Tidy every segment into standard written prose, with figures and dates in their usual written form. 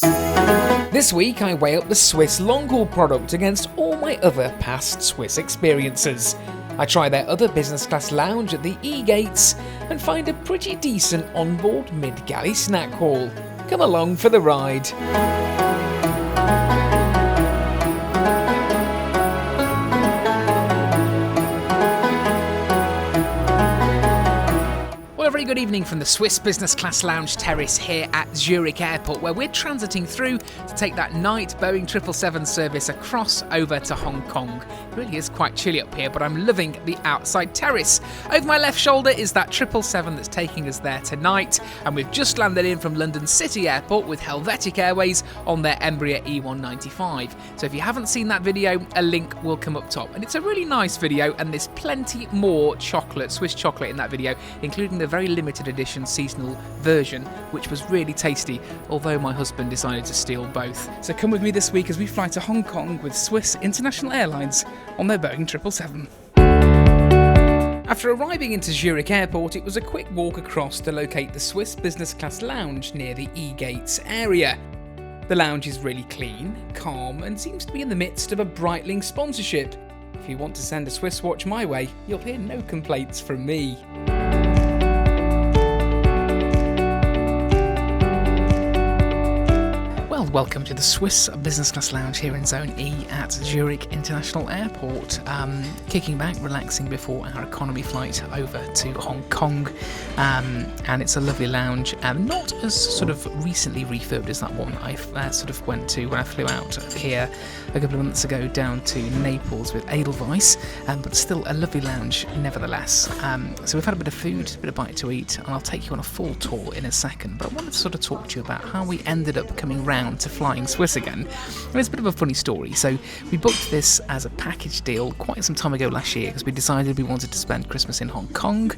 This week I weigh up the Swiss long-haul product against all my other past Swiss experiences. I try their other business class lounge at the E-Gates and find a pretty decent onboard mid-galley snack haul. Come along for the ride. A very good evening from the Swiss Business Class Lounge terrace here at Zurich Airport, where we're transiting through to take that night Boeing 777 service across over to Hong Kong. It really is quite chilly up here, but I'm loving the outside terrace. Over my left shoulder is that 777 that's taking us there tonight, and we've just landed in from London City Airport with Helvetic Airways on their Embraer E195. So if you haven't seen that video, a link will come up top. And it's a really nice video, and there's plenty more chocolate, Swiss chocolate in that video, including the very limited edition seasonal version, which was really tasty, although my husband decided to steal both. So come with me this week as we fly to Hong Kong with Swiss International Airlines on their Boeing 777. After arriving into Zurich Airport, it was a quick walk across to locate the Swiss Business Class Lounge near the E-Gates area. The lounge is really clean, calm, and seems to be in the midst of a Breitling sponsorship. If you want to send a Swiss watch my way, you'll hear no complaints from me. Welcome to the Swiss Business Class Lounge here in Zone E at Zurich International Airport. Kicking back, relaxing before our economy flight over to Hong Kong. And it's a lovely lounge, not as sort of recently refurbed as that one I sort of went to when I flew out of here a couple of months ago down to Naples with Edelweiss, but still a lovely lounge nevertheless. So we've had a bit of food, a bit of bite to eat, and I'll take you on a full tour in a second. But I wanted to sort of talk to you about how we ended up coming round to flying Swiss again. And it's a bit of a funny story. So we booked this as a package deal quite some time ago last year because we decided we wanted to spend Christmas in Hong Kong,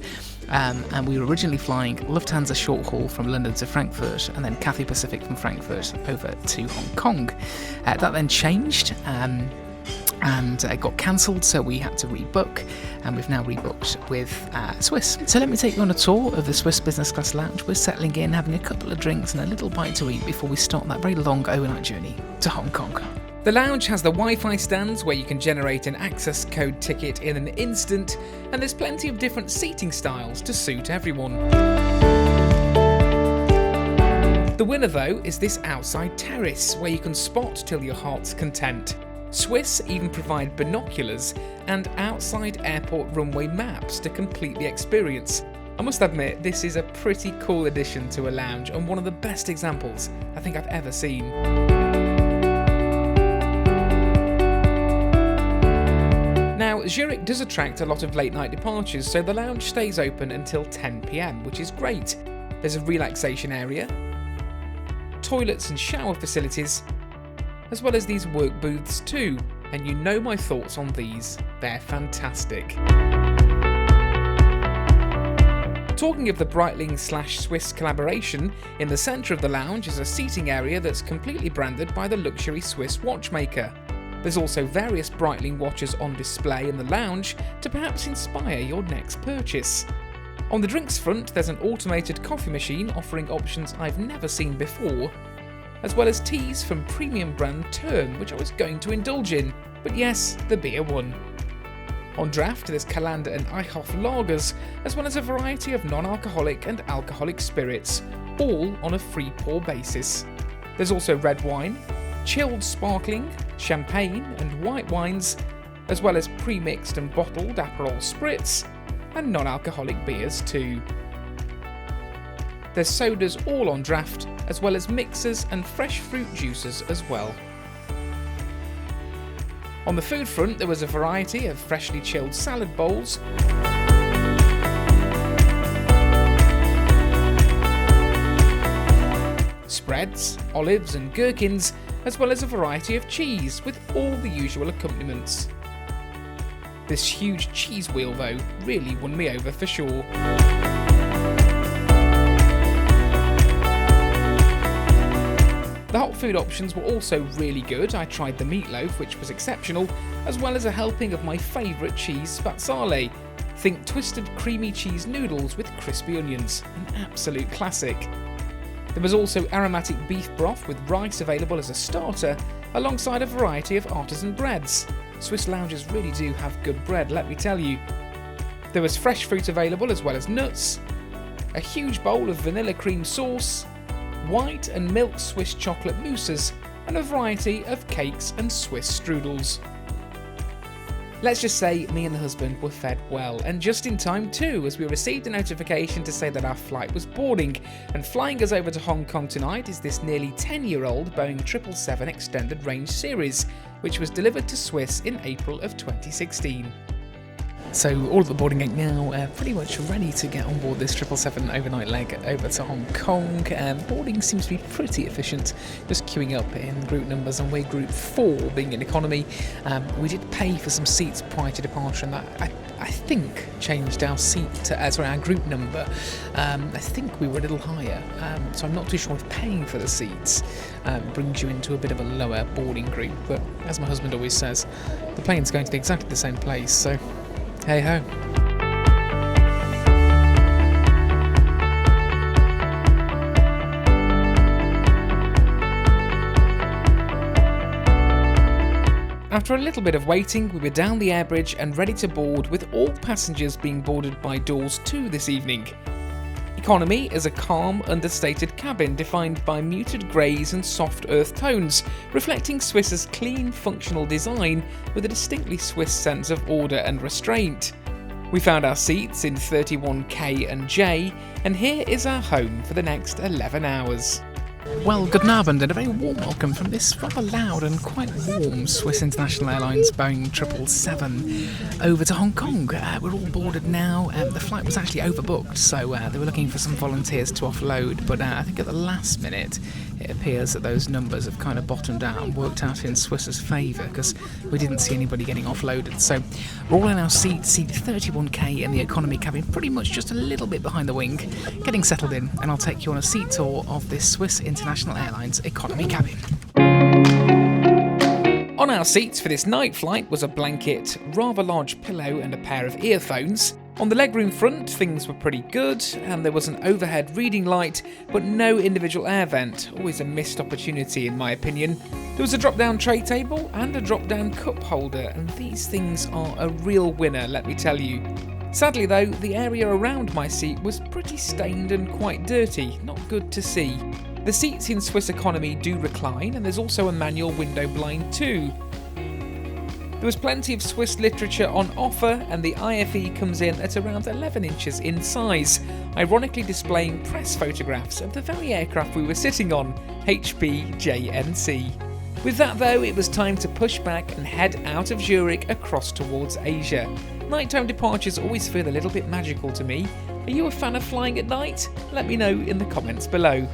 and we were originally flying Lufthansa short haul from London to Frankfurt and then Cathay Pacific from Frankfurt over to Hong Kong. That then changed and it got cancelled, so we had to rebook, and we've now rebooked with Swiss. So let me take you on a tour of the Swiss Business Class Lounge. We're settling in, having a couple of drinks and a little bite to eat before we start that very long overnight journey to Hong Kong. The lounge has the Wi-Fi stands where you can generate an access code ticket in an instant, and there's plenty of different seating styles to suit everyone. The winner though is this outside terrace where you can spot till your heart's content. Swiss even provide binoculars and outside airport runway maps to complete the experience. I must admit, this is a pretty cool addition to a lounge and one of the best examples I think I've ever seen. Now, Zurich does attract a lot of late night departures, so the lounge stays open until 10 PM, which is great. There's a relaxation area, toilets and shower facilities, as well as these work booths too, and you know my thoughts on these, they're fantastic. Talking of the Breitling/Swiss collaboration, in the centre of the lounge is a seating area that's completely branded by the luxury Swiss watchmaker. There's also various Breitling watches on display in the lounge to perhaps inspire your next purchase. On the drinks front, there's an automated coffee machine offering options I've never seen before, as well as teas from premium brand Term, which I was going to indulge in, but yes, the beer won. On draft, there's Calander and Eichhoff lagers, as well as a variety of non-alcoholic and alcoholic spirits, all on a free pour basis. There's also red wine, chilled sparkling, champagne and white wines, as well as pre-mixed and bottled Aperol spritz, and non-alcoholic beers too. There's sodas all on draft, as well as mixers and fresh fruit juices as well. On the food front, there was a variety of freshly chilled salad bowls, spreads, olives and gherkins, as well as a variety of cheese with all the usual accompaniments. This huge cheese wheel though really won me over for sure. The hot food options were also really good. I tried the meatloaf, which was exceptional, as well as a helping of my favourite cheese spazzale. Think twisted creamy cheese noodles with crispy onions, an absolute classic. There was also aromatic beef broth with rice available as a starter, alongside a variety of artisan breads. Swiss lounges really do have good bread, let me tell you. There was fresh fruit available as well as nuts, a huge bowl of vanilla cream sauce, white and milk Swiss chocolate mousses, and a variety of cakes and Swiss strudels. Let's just say me and the husband were fed well, and just in time too, as we received a notification to say that our flight was boarding, and flying us over to Hong Kong tonight is this nearly 10-year-old Boeing 777 Extended Range series, which was delivered to Swiss in April of 2016. So all at the boarding gate now, pretty much ready to get on board this 777 overnight leg over to Hong Kong. Boarding seems to be pretty efficient, just queuing up in group numbers, and we're group 4 being in economy. We did pay for some seats prior to departure, and that I think changed our our group number. I think we were a little higher, so I'm not too sure if paying for the seats brings you into a bit of a lower boarding group. But as my husband always says, the plane's going to exactly the same place, so hey ho. After a little bit of waiting, we were down the air bridge and ready to board, with all passengers being boarded by doors 2 this evening. Economy is a calm, understated cabin defined by muted greys and soft earth tones, reflecting Swiss's clean, functional design with a distinctly Swiss sense of order and restraint. We found our seats in 31K and J, and here is our home for the next 11 hours. Well, good Abend and a very warm welcome from this rather loud and quite warm Swiss International Airlines Boeing 777 over to Hong Kong. We're all boarded now. The flight was actually overbooked, so they were looking for some volunteers to offload, but I think at the last minute it appears that those numbers have kind of bottomed out and worked out in Swiss's favour, because we didn't see anybody getting offloaded. So we're all in our seats, seat 31K in the economy cabin, pretty much just a little bit behind the wing, getting settled in, and I'll take you on a seat tour of this Swiss International Airlines economy cabin. On our seats for this night flight was a blanket, rather large pillow and a pair of earphones. On the legroom front, things were pretty good, and there was an overhead reading light, but no individual air vent, always a missed opportunity in my opinion. There was a drop-down tray table and a drop-down cup holder, and these things are a real winner, let me tell you. Sadly though, the area around my seat was pretty stained and quite dirty, not good to see. The seats in Swiss economy do recline, and there's also a manual window blind too. There was plenty of Swiss literature on offer, and the IFE comes in at around 11 inches in size, ironically displaying press photographs of the very aircraft we were sitting on, HB-JNC. With that though, it was time to push back and head out of Zurich across towards Asia. Nighttime departures always feel a little bit magical to me. Are you a fan of flying at night? Let me know in the comments below.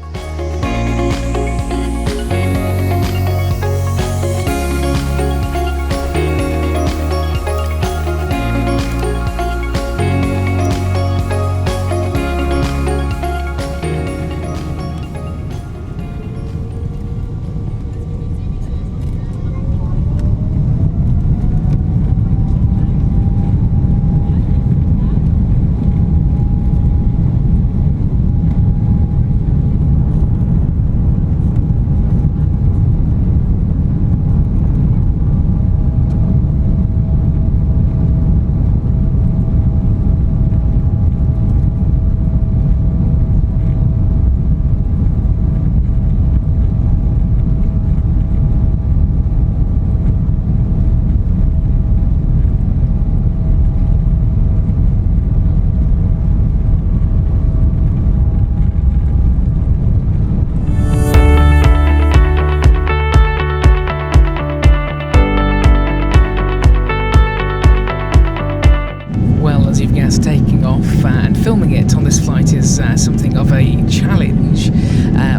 Taking off and filming it on this flight is something of a challenge.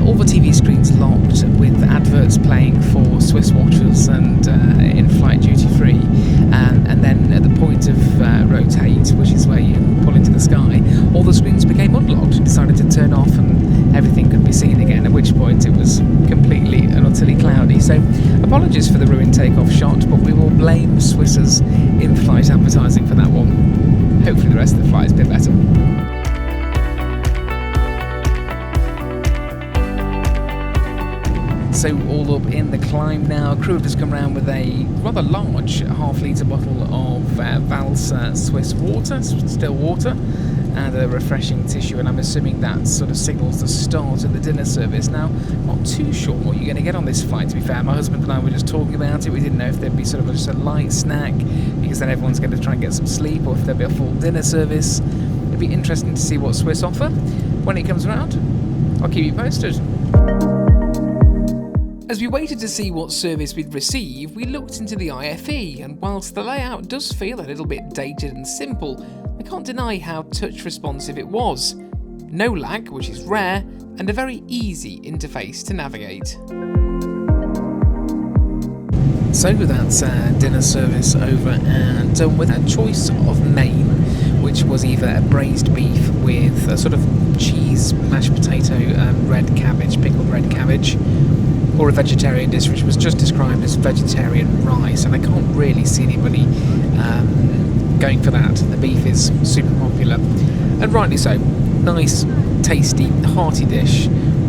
All the TV screens locked with adverts playing for Swiss watches and in-flight duty-free, and then at the point of rotate, which is where you pull into the sky, all the screens became unlocked, decided to turn off, and everything could be seen again, at which point it was completely and utterly cloudy. So apologies for the ruined takeoff shot, but we will blame Swiss's in-flight advertising for that one. Hopefully the rest of the flight is a bit better. So all up in the climb now. Crew have just come around with a rather large half-litre bottle of Val's Swiss water, still water, and a refreshing tissue, and I'm assuming that sort of signals the start of the dinner service. Now, not too sure what you're going to get on this flight, to be fair. My husband and I were just talking about it. We didn't know if there'd be sort of just a light snack, because then everyone's going to try and get some sleep, or if there'd be a full dinner service. It'd be interesting to see what Swiss offer when it comes around. I'll keep you posted. As we waited to see what service we'd receive, we looked into the IFE, and whilst the layout does feel a little bit dated and simple, I can't deny how touch responsive it was. No lag, which is rare, and a very easy interface to navigate. So that's dinner service over and done with. A choice of main, which was either a braised beef with a sort of cheese, mashed potato, red cabbage, pickled red cabbage, or a vegetarian dish which was just described as vegetarian rice, and I can't really see anybody going for that. The beef is super popular, and rightly so. Nice, tasty, hearty dish,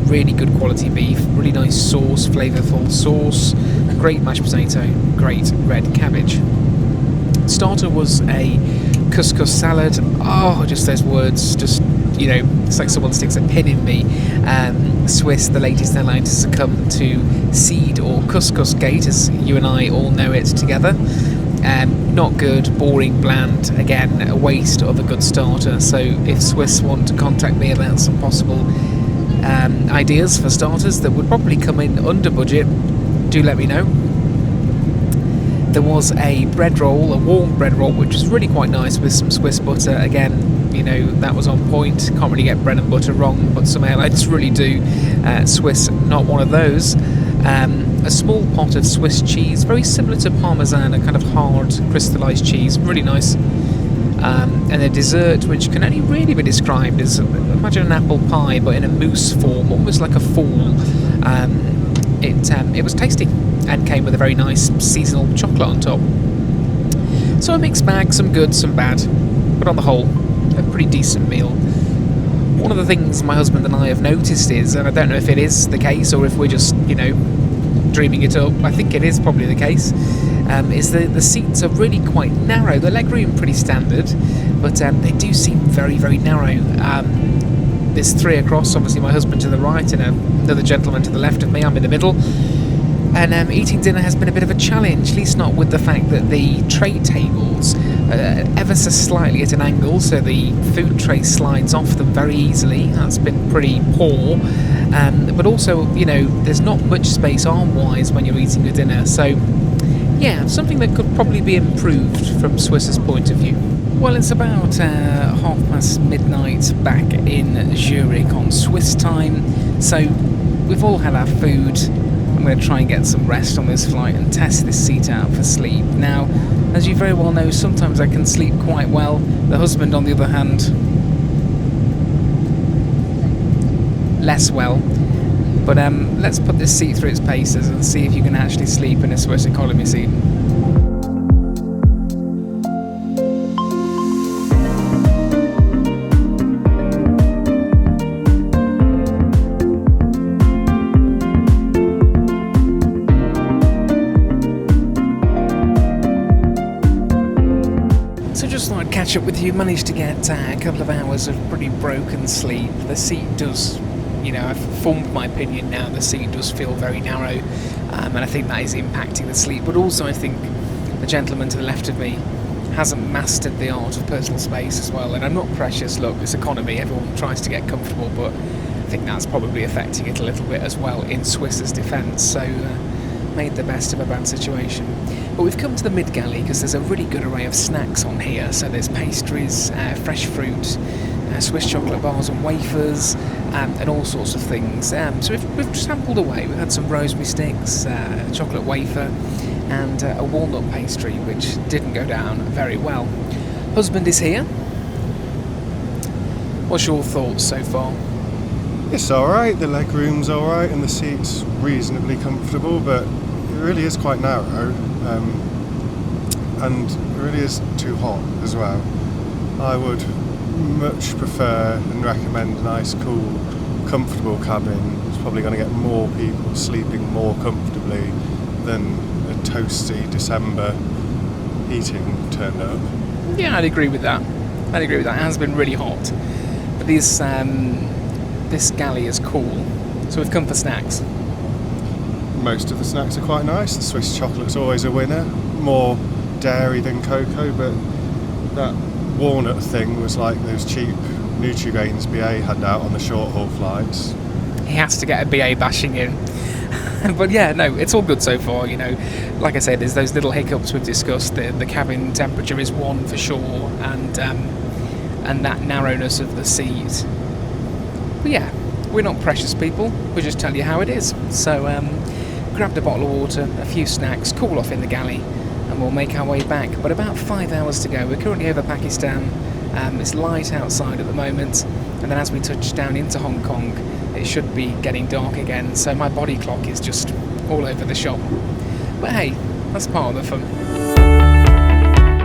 really good quality beef, really nice sauce, flavourful sauce, great mashed potato, great red cabbage. Starter was a couscous salad. Oh, just those words, just, you know, it's like someone sticks a pin in me. Swiss, the latest airline to succumb to seed or couscous gate, as you and I all know it together. Not good, boring, bland, again, a waste of a good starter. So if Swiss want to contact me about some possible ideas for starters that would probably come in under budget, do let me know. There was a bread roll, a warm bread roll, which was really quite nice with some Swiss butter. Again, you know, that was on point. Can't really get bread and butter wrong, but some airlines really do. Swiss, not one of those. A small pot of Swiss cheese, very similar to Parmesan, a kind of hard crystallised cheese, really nice. And a dessert which can only really be described as, imagine an apple pie but in a mousse form, almost like a fall. It was tasty and came with a very nice seasonal chocolate on top. So a mixed bag, some good, some bad, but on the whole, a pretty decent meal. One of the things my husband and I have noticed is, and I don't know if it is the case or if we're just, you know, dreaming it up, I think it is probably the case, is that the seats are really quite narrow. The legroom pretty standard, but they do seem very, very narrow. There's three across, obviously my husband to the right and another gentleman to the left of me, I'm in the middle. And eating dinner has been a bit of a challenge, at least not with the fact that the tray tables are ever so slightly at an angle, so the food tray slides off them very easily. That's been pretty poor. But also, you know, there's not much space arm-wise when you're eating a dinner, so yeah, something that could probably be improved from Swiss's point of view. Well, it's about midnight back in Zurich on Swiss time, so we've all had our food. I'm going to try and get some rest on this flight and test this seat out for sleep. Now, as you very well know, sometimes I can sleep quite well. The husband, on the other hand, less well. But let's put this seat through its paces and see if you can actually sleep in a Swiss economy seat. Catch up with you, managed to get a couple of hours of pretty broken sleep. The seat does, you know, I've formed my opinion now, the seat does feel very narrow, and I think that is impacting the sleep, but also I think the gentleman to the left of me hasn't mastered the art of personal space as well, and I'm not precious, look, it's economy, everyone tries to get comfortable, but I think that's probably affecting it a little bit as well in Swiss's defence, so made the best of a bad situation. But we've come to the mid-galley because there's a really good array of snacks on here. So there's pastries, fresh fruit, Swiss chocolate bars and wafers, and all sorts of things. So we've sampled away. We've had some rosemary sticks, a chocolate wafer, and a walnut pastry, which didn't go down very well. Husband is here. What's your thoughts so far? It's alright, the leg room's alright and the seat's reasonably comfortable, but it really is quite narrow, and it really is too hot as well. I would much prefer and recommend a nice, cool, comfortable cabin, probably going to get more people sleeping more comfortably than a toasty December heating turned up. Yeah, I'd agree with that. It has been really hot. But this galley is cool. So we've come for snacks. Most of the snacks are quite nice. The Swiss chocolate's always a winner. More dairy than cocoa, but that walnut thing was like those cheap Nutrigrains BA had out on the short haul flights. He has to get a BA bashing in. But yeah, no, it's all good so far, you know. Like I said, there's those little hiccups we've discussed. The cabin temperature is one for sure, and that narrowness of the seat. But yeah, we're not precious people. We just tell you how it is. So grabbed a bottle of water, a few snacks, cool off in the galley, and we'll make our way back. But about 5 hours to go. We're currently over Pakistan. It's light outside at the moment, and then as we touch down into Hong Kong, it should be getting dark again, so my body clock is just all over the shop. But hey, that's part of the fun.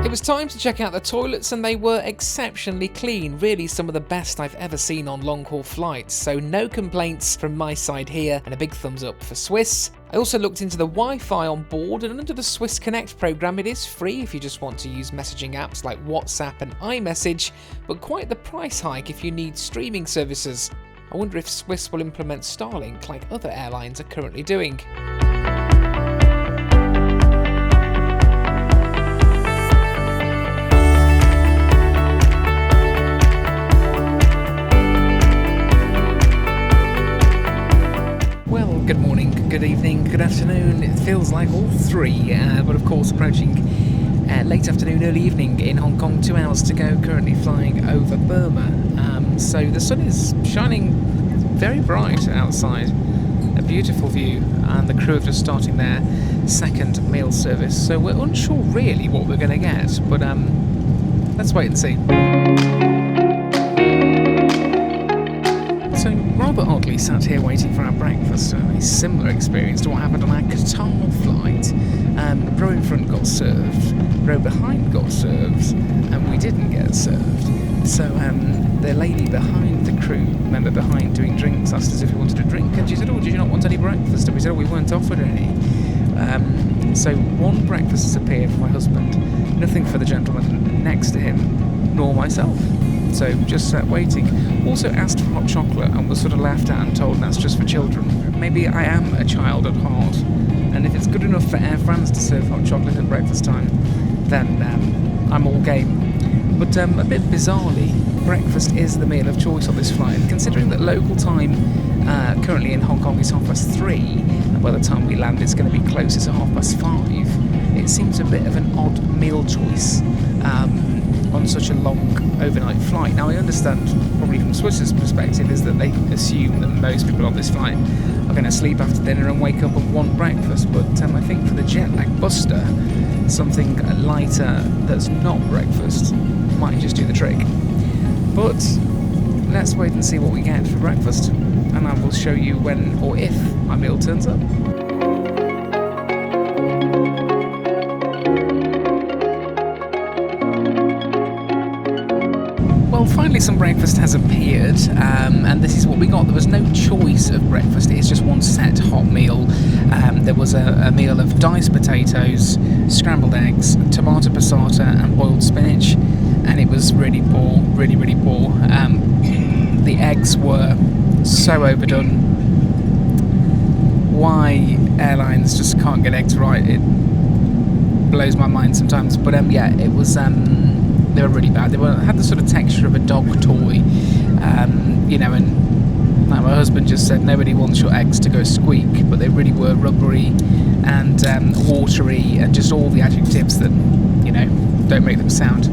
It was time to check out the toilets, and they were exceptionally clean, really some of the best I've ever seen on long-haul flights, so no complaints from my side here, and a big thumbs up for Swiss. I also looked into the Wi-Fi on board, and under the Swiss Connect program it is free if you just want to use messaging apps like WhatsApp and iMessage, but quite the price hike if you need streaming services. I wonder if Swiss will implement Starlink like other airlines are currently doing. Well, good morning, good evening, good afternoon. It feels like all three, but of course approaching late afternoon, early evening in Hong Kong. 2 hours to go, currently flying over Burma. So the sun is shining very bright outside, a beautiful view, and the crew are just starting their second meal service. So we're unsure really what we're going to get, but let's wait and see. So rather oddly sat here waiting for our breakfast, a similar experience to what happened on our Qatar flight. Row in front got served, row behind got served, and we didn't get served. So the lady behind the crew member behind doing drinks asked us if we wanted a drink, and she said, "Oh, did you not want any breakfast?" And we said, "Oh, we weren't offered any." So one breakfast has appeared for my husband, nothing for the gentleman next to him, nor myself. So just sat waiting. Also asked for hot chocolate and was sort of laughed at and told that's just for children. Maybe I am a child at heart, and if it's good enough for Air France to serve hot chocolate at breakfast time, then I'm all game. But a bit bizarrely, breakfast is the meal of choice on this flight, considering that local time currently in Hong Kong is 3:30, and by the time we land it's going to be closer to 5:30. It seems a bit of an odd meal choice on such a long overnight flight. Now I understand, probably from Swiss's perspective, is that they assume that most people on this flight are going to sleep after dinner and wake up and want breakfast, but I think for the jet lag buster, something lighter that's not breakfast might just do the trick. But let's wait and see what we get for breakfast, and I will show you when or if my meal turns up. Well, finally some breakfast has appeared, and this is what we got. There was no choice of breakfast, it's just one set hot meal. There was a meal of diced potatoes, scrambled eggs, tomato passata and boiled spinach, and it was really poor, really poor. The eggs were so overdone. Why airlines just can't get eggs right, it blows my mind sometimes. But yeah, it was they were really bad. They had the sort of texture of a dog toy, you know, and like my husband just said, nobody wants your eggs to go squeak, but they really were rubbery and watery and just all the adjectives that, you know, don't make them sound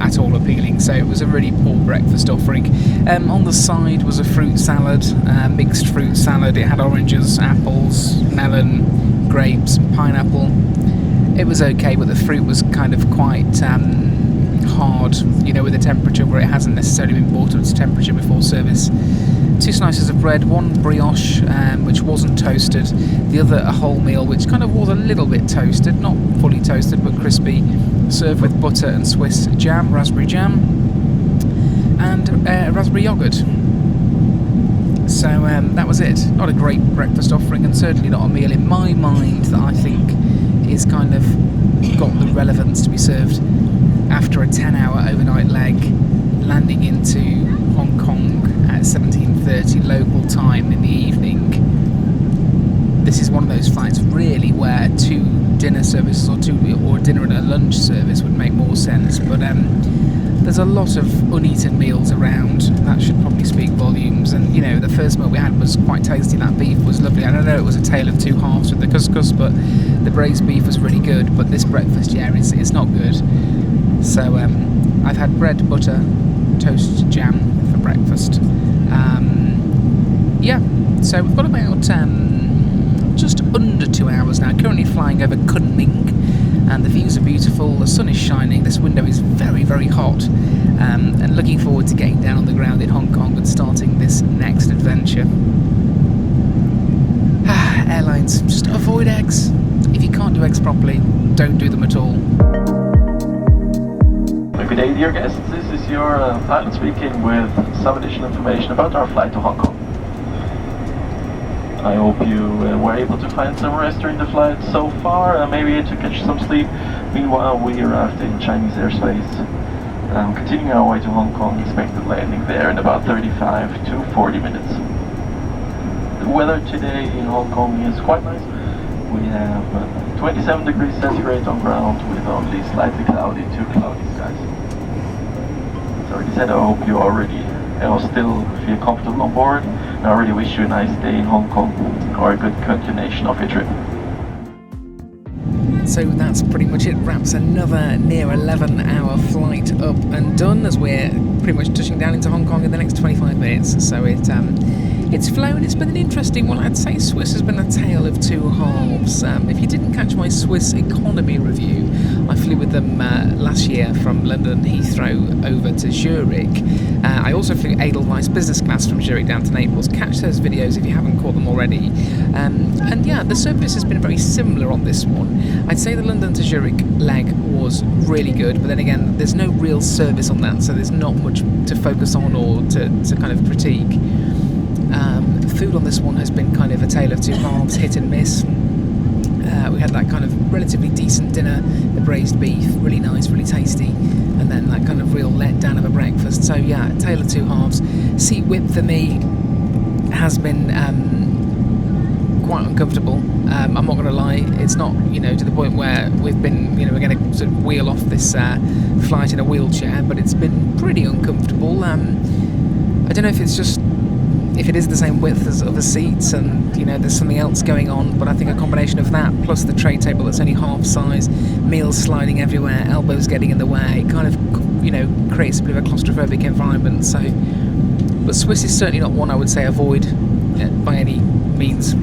at all appealing. So it was a really poor breakfast offering. On the side was a fruit salad, mixed fruit salad. It had oranges, apples, melon, grapes, and pineapple. It was okay, but the fruit was kind of quite hard, you know, with the temperature where it hasn't necessarily been brought up to temperature before service. 2 slices of bread, 1 brioche, which wasn't toasted, the other a wholemeal, which kind of was a little bit toasted, not fully toasted but crispy, served with butter and Swiss jam, raspberry jam, and raspberry yoghurt. So that was it. Not a great breakfast offering, and certainly not a meal in my mind that I think is kind of got the relevance to be served after a 10-hour overnight leg, landing into Hong Kong at 17:30 local time in the evening. This is one of those flights really where 2 dinner services or a dinner and a lunch service would make more sense, but there's a lot of uneaten meals around. That should probably speak volumes. And you know, the first meal we had was quite tasty. That beef was lovely. I don't know, it was a tale of 2 halves with the couscous, but the braised beef was really good. But this breakfast, yeah, it's not good. So I've had bread, butter, toast, jam for breakfast. Yeah, so we've got about just under 2 hours now. Currently flying over Kunming, and the views are beautiful. The sun is shining. This window is very, very hot, and looking forward to getting down on the ground in Hong Kong and starting this next adventure. Airlines, just avoid eggs. If you can't do eggs properly, don't do them at all. Good day, dear guests. This is your pilot speaking with some additional information about our flight to Hong Kong. I hope you were able to find some rest during the flight so far, maybe to catch some sleep. Meanwhile, we arrived in Chinese airspace, continuing our way to Hong Kong, expected landing there in about 35 to 40 minutes. The weather today in Hong Kong is quite nice. We have 27 degrees centigrade on ground with only slightly cloudy to cloudy skies. As I already said, I hope you already still feel comfortable on board, and I really wish you a nice day in Hong Kong or a good continuation of your trip. So that's pretty much it. Wraps another near 11-hour flight up and done, as we're pretty much touching down into Hong Kong in the next 25 minutes. So it's flown. It's been an interesting one. I'd say Swiss has been a tale of 2 halves. If you didn't catch my Swiss economy review, I flew with them last year from London Heathrow over to Zurich. I also flew Edelweiss business class from Zurich down to Naples. Catch those videos if you haven't caught them already. And yeah, the service has been very similar on this one. I'd say the London to Zurich leg was really good, but then again, there's no real service on that, so there's not much to focus on or to kind of critique. Food on this one has been kind of a tale of 2 halves, hit and miss. We had that kind of relatively decent dinner, the braised beef, really nice, really tasty, and then that kind of real letdown of a breakfast. So yeah, tale of 2 halves. Seat width for me has been quite uncomfortable. I'm not going to lie, it's not, to the point where we've been, we're going to sort of wheel off this flight in a wheelchair, but it's been pretty uncomfortable. I don't know if it's just, if it is the same width as other seats and, there's something else going on, but I think a combination of that plus the tray table that's only half size, meals sliding everywhere, elbows getting in the way, it kind of, creates a bit of a claustrophobic environment. So, but Swiss is certainly not one I would say avoid by any means,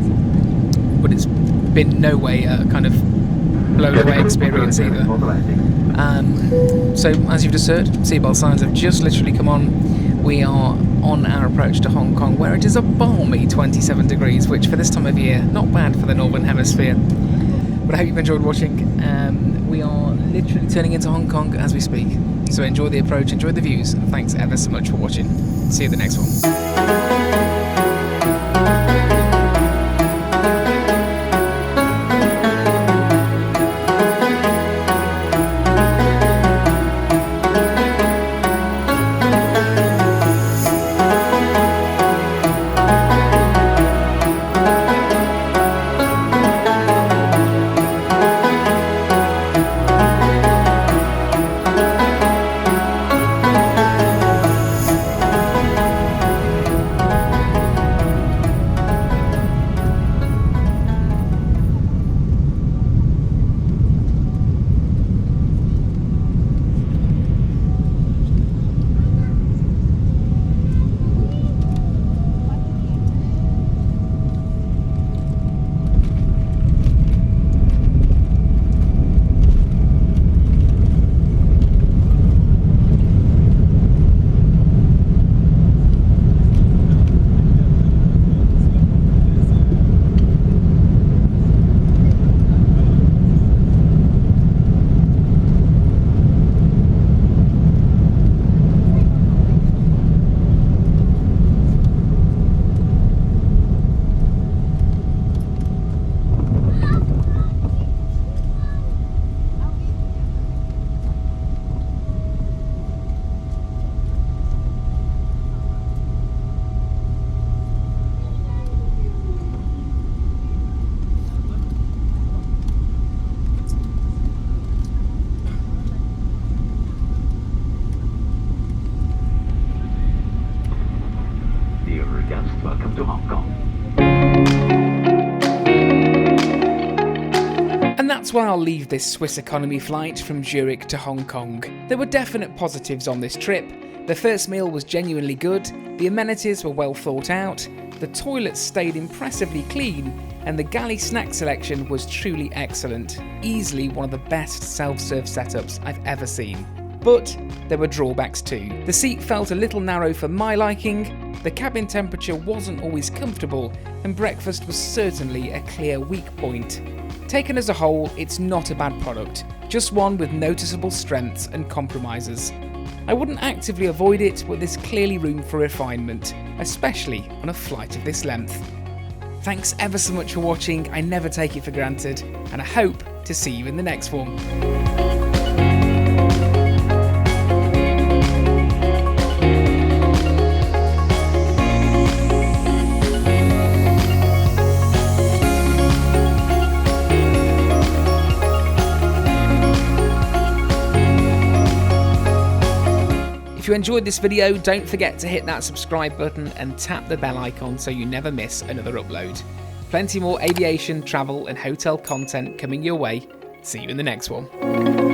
but it's been no way a kind of blown away experience either. So as you've just heard, seatbelt signs have just literally come on. We are on our approach to Hong Kong, where it is a balmy 27 degrees, which for this time of year, not bad for the Northern Hemisphere. But I hope you've enjoyed watching. We are literally turning into Hong Kong as we speak. So enjoy the approach, enjoy the views, and thanks ever so much for watching. See you at the next one. And that's where I'll leave this Swiss economy flight from Zurich to Hong Kong. There were definite positives on this trip. The first meal was genuinely good, the amenities were well thought out, the toilets stayed impressively clean, and the Galley snack selection was truly excellent. Easily one of the best self-serve setups I've ever seen. But there were drawbacks too. The seat felt a little narrow for my liking, the cabin temperature wasn't always comfortable, and breakfast was certainly a clear weak point. Taken as a whole, it's not a bad product, just one with noticeable strengths and compromises. I wouldn't actively avoid it, but there's clearly room for refinement, especially on a flight of this length. Thanks ever so much for watching, I never take it for granted, and I hope to see you in the next one. If you enjoyed this video, don't forget to hit that subscribe button and tap the bell icon so you never miss another upload. Plenty more aviation, travel and hotel content coming your way. See you in the next one.